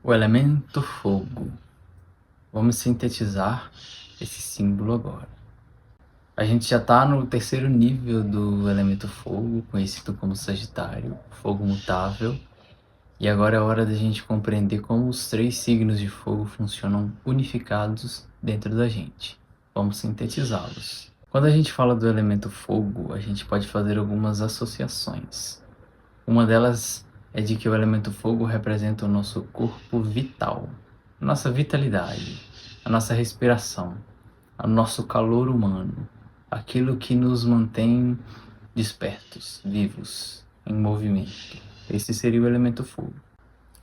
O elemento fogo. Vamos sintetizar esse símbolo agora. A gente já está no terceiro nível do elemento fogo, conhecido como Sagitário, fogo mutável. E agora é hora da gente compreender como os três signos de fogo funcionam unificados dentro da gente. Vamos sintetizá-los. Quando a gente fala do elemento fogo, a gente pode fazer algumas associações. Uma delas é de que o elemento fogo representa o nosso corpo vital, a nossa vitalidade, a nossa respiração, o nosso calor humano, aquilo que nos mantém despertos, vivos, em movimento. Esse seria o elemento fogo.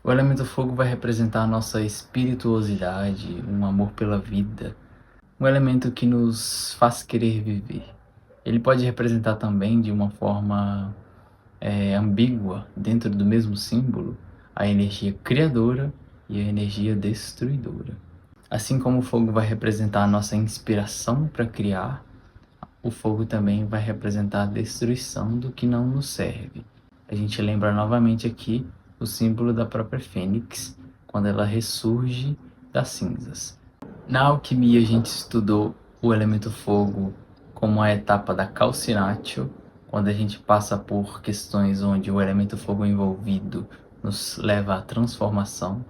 O elemento fogo vai representar a nossa espirituosidade, um amor pela vida, um elemento que nos faz querer viver. Ele pode representar também, de uma forma ambígua, dentro do mesmo símbolo, a energia criadora e a energia destruidora. Assim como o fogo vai representar a nossa inspiração para criar, o fogo também vai representar a destruição do que não nos serve. A gente lembra novamente aqui o símbolo da própria fênix, quando ela ressurge das cinzas. Na alquimia a gente estudou o elemento fogo como a etapa da calcinatio, quando a gente passa por questões onde o elemento fogo envolvido nos leva à transformação,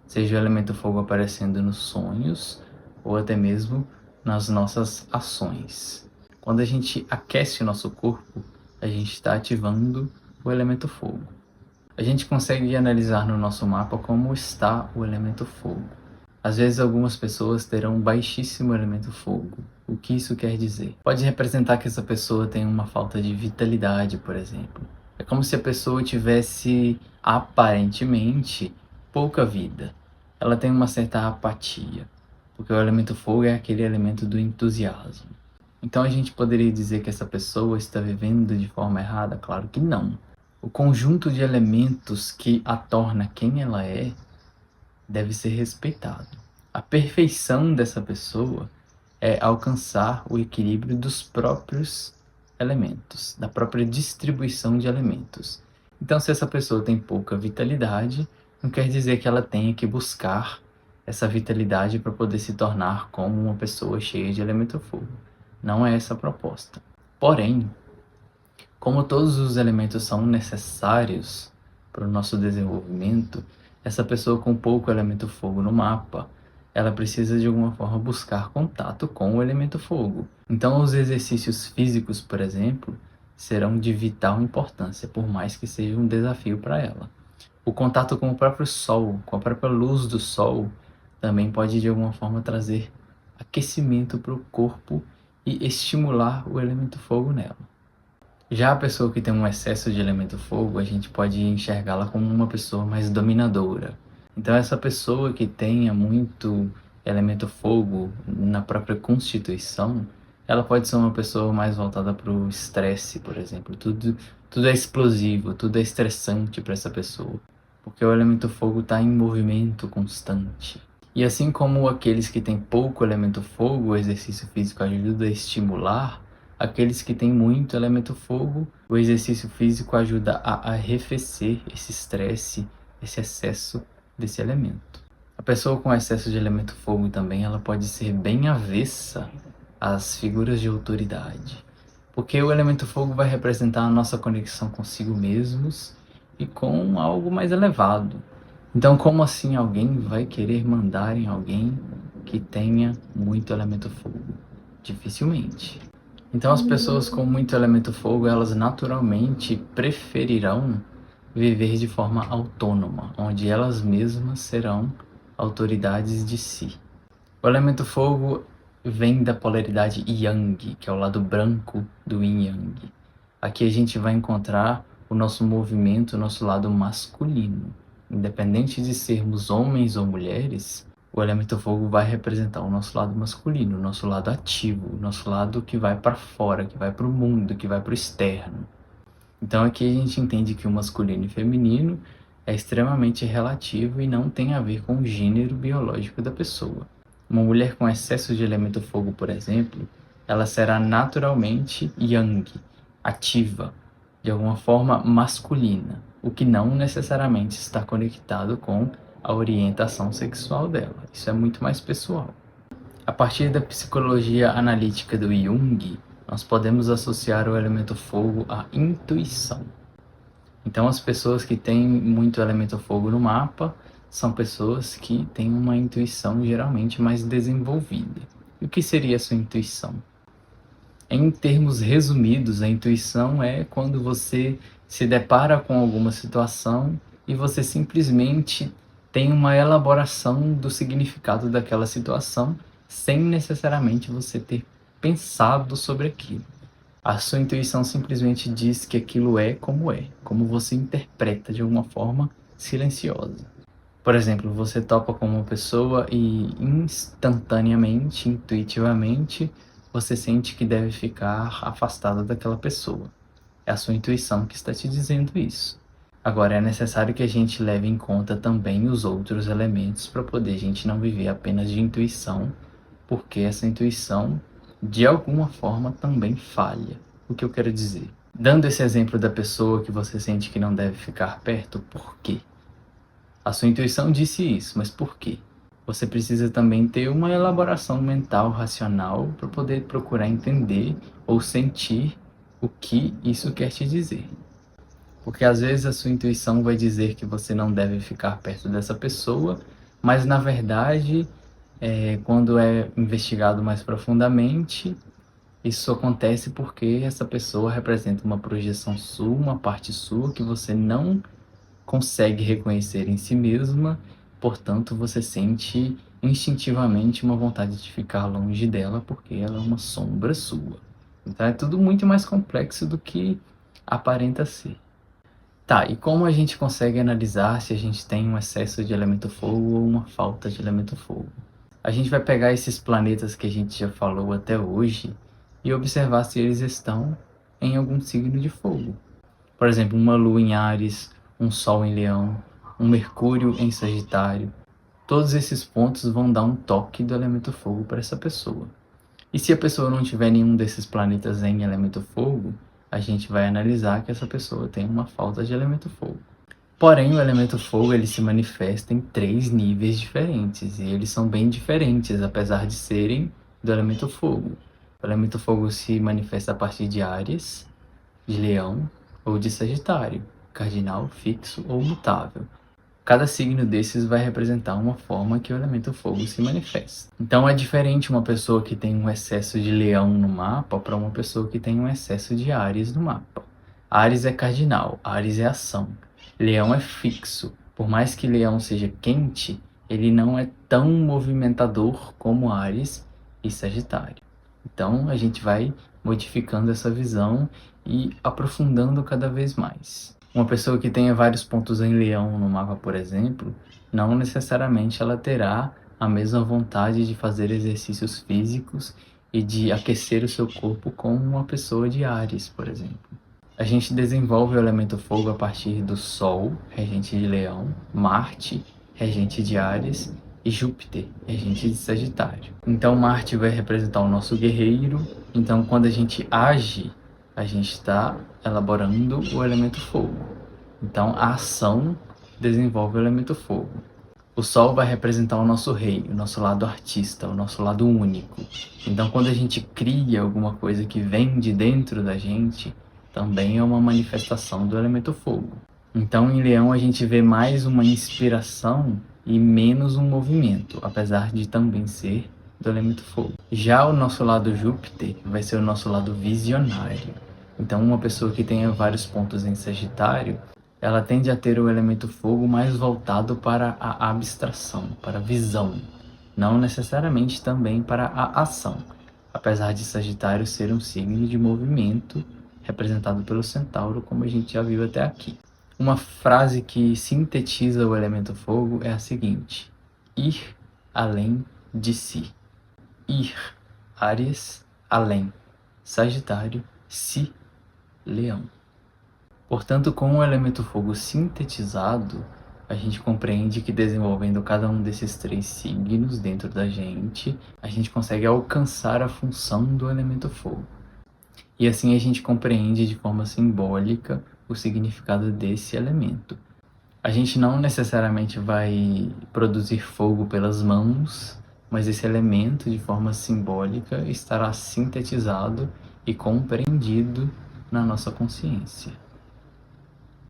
seja o elemento fogo aparecendo nos sonhos ou até mesmo nas nossas ações. Quando a gente aquece o nosso corpo, a gente está ativando o elemento fogo. A gente consegue analisar no nosso mapa como está o elemento fogo. Às vezes algumas pessoas terão um baixíssimo elemento fogo. O que isso quer dizer? Pode representar que essa pessoa tem uma falta de vitalidade, por exemplo. É como se a pessoa tivesse, aparentemente, pouca vida. Ela tem uma certa apatia, porque o elemento fogo é aquele elemento do entusiasmo. Então a gente poderia dizer que essa pessoa está vivendo de forma errada? Claro que não. O conjunto de elementos que a torna quem ela é deve ser respeitado. A perfeição dessa pessoa é alcançar o equilíbrio dos próprios elementos, da própria distribuição de elementos. Então, se essa pessoa tem pouca vitalidade, não quer dizer que ela tenha que buscar essa vitalidade para poder se tornar como uma pessoa cheia de elemento fogo. Não é essa a proposta. Porém, como todos os elementos são necessários para o nosso desenvolvimento, essa pessoa com pouco elemento fogo no mapa, ela precisa de alguma forma buscar contato com o elemento fogo. Então os exercícios físicos, por exemplo, serão de vital importância, por mais que seja um desafio para ela. O contato com o próprio sol, com a própria luz do sol, também pode de alguma forma trazer aquecimento para o corpo e estimular o elemento fogo nela. Já a pessoa que tem um excesso de elemento fogo, a gente pode enxergá-la como uma pessoa mais dominadora. Então essa pessoa que tenha muito elemento fogo na própria constituição, ela pode ser uma pessoa mais voltada para o estresse, por exemplo. Tudo é explosivo, tudo é estressante para essa pessoa, porque o elemento fogo está em movimento constante. E assim como aqueles que têm pouco elemento fogo, o exercício físico ajuda a estimular, aqueles que têm muito elemento fogo, o exercício físico ajuda a arrefecer esse estresse, esse excesso desse elemento. A pessoa com excesso de elemento fogo também, ela pode ser bem avessa às figuras de autoridade, porque o elemento fogo vai representar a nossa conexão consigo mesmos e com algo mais elevado. Então, como assim alguém vai querer mandar em alguém que tenha muito elemento fogo? Dificilmente. Então, as pessoas com muito elemento fogo, elas naturalmente preferirão viver de forma autônoma, onde elas mesmas serão autoridades de si. O elemento fogo vem da polaridade Yang, que é o lado branco do Yin Yang. Aqui a gente vai encontrar o nosso movimento, o nosso lado masculino. Independente de sermos homens ou mulheres, o elemento fogo vai representar o nosso lado masculino, o nosso lado ativo, o nosso lado que vai para fora, que vai para o mundo, que vai para o externo. Então aqui a gente entende que o masculino e feminino é extremamente relativo e não tem a ver com o gênero biológico da pessoa. Uma mulher com excesso de elemento fogo, por exemplo, ela será naturalmente yang, ativa, de alguma forma masculina, o que não necessariamente está conectado com a orientação sexual dela. Isso é muito mais pessoal. A partir da psicologia analítica do Jung, nós podemos associar o elemento fogo à intuição. Então, as pessoas que têm muito elemento fogo no mapa são pessoas que têm uma intuição geralmente mais desenvolvida. E o que seria a sua intuição? Em termos resumidos, a intuição é quando você se depara com alguma situação e você simplesmente tem uma elaboração do significado daquela situação sem necessariamente você ter pensado sobre aquilo. A sua intuição simplesmente diz que aquilo é, como você interpreta de alguma forma silenciosa. Por exemplo, você topa com uma pessoa e instantaneamente, intuitivamente, você sente que deve ficar afastado daquela pessoa. É a sua intuição que está te dizendo isso. Agora, é necessário que a gente leve em conta também os outros elementos para poder a gente não viver apenas de intuição, porque essa intuição, de alguma forma, também falha. O que eu quero dizer? Dando esse exemplo da pessoa que você sente que não deve ficar perto, por quê? A sua intuição disse isso, mas por quê? Você precisa também ter uma elaboração mental, racional, para poder procurar entender ou sentir o que isso quer te dizer. Porque às vezes a sua intuição vai dizer que você não deve ficar perto dessa pessoa, mas na verdade, quando é investigado mais profundamente, isso acontece porque essa pessoa representa uma projeção sua, uma parte sua que você não consegue reconhecer em si mesma, portanto você sente instintivamente uma vontade de ficar longe dela porque ela é uma sombra sua. Então é tudo muito mais complexo do que aparenta ser. Tá, e como a gente consegue analisar se a gente tem um excesso de elemento fogo ou uma falta de elemento fogo? A gente vai pegar esses planetas que a gente já falou até hoje e observar se eles estão em algum signo de fogo. Por exemplo, uma lua em Áries, um Sol em Leão, um Mercúrio em Sagitário. Todos esses pontos vão dar um toque do elemento fogo para essa pessoa. E se a pessoa não tiver nenhum desses planetas em elemento fogo, a gente vai analisar que essa pessoa tem uma falta de elemento fogo. Porém, o elemento fogo ele se manifesta em 3 níveis diferentes, e eles são bem diferentes, apesar de serem do elemento fogo. O elemento fogo se manifesta a partir de Áries, de Leão ou de Sagitário, cardinal, fixo ou mutável. Cada signo desses vai representar uma forma que o elemento fogo se manifesta. Então é diferente uma pessoa que tem um excesso de Leão no mapa para uma pessoa que tem um excesso de Áries no mapa. Áries é cardinal, Áries é ação. Leão é fixo. Por mais que Leão seja quente, ele não é tão movimentador como Áries e Sagitário. Então a gente vai modificando essa visão e aprofundando cada vez mais. Uma pessoa que tenha vários pontos em Leão no mapa, por exemplo, não necessariamente ela terá a mesma vontade de fazer exercícios físicos e de aquecer o seu corpo como uma pessoa de Áries, por exemplo. A gente desenvolve o elemento fogo a partir do Sol, regente de Leão, Marte, regente de Áries, e Júpiter, regente de Sagitário. Então Marte vai representar o nosso guerreiro, então quando a gente age, a gente está elaborando o elemento fogo. Então a ação desenvolve o elemento fogo. O Sol vai representar o nosso rei, o nosso lado artista, o nosso lado único. Então quando a gente cria alguma coisa que vem de dentro da gente, também é uma manifestação do elemento fogo. Então em Leão a gente vê mais uma inspiração e menos um movimento, apesar de também ser do elemento fogo. Já o nosso lado Júpiter vai ser o nosso lado visionário. Então uma pessoa que tenha vários pontos em Sagitário, ela tende a ter o elemento fogo mais voltado para a abstração, para a visão, não necessariamente também para a ação, apesar de Sagitário ser um signo de movimento, representado pelo Centauro, como a gente já viu até aqui. Uma frase que sintetiza o elemento fogo é a seguinte: ir além de si. Ir, Áries, além, Sagitário, si, Leão. Portanto, com o elemento fogo sintetizado, a gente compreende que desenvolvendo cada um desses 3 signos dentro da gente, a gente consegue alcançar a função do elemento fogo. E assim a gente compreende de forma simbólica o significado desse elemento. A gente não necessariamente vai produzir fogo pelas mãos, mas esse elemento, de forma simbólica, estará sintetizado e compreendido na nossa consciência.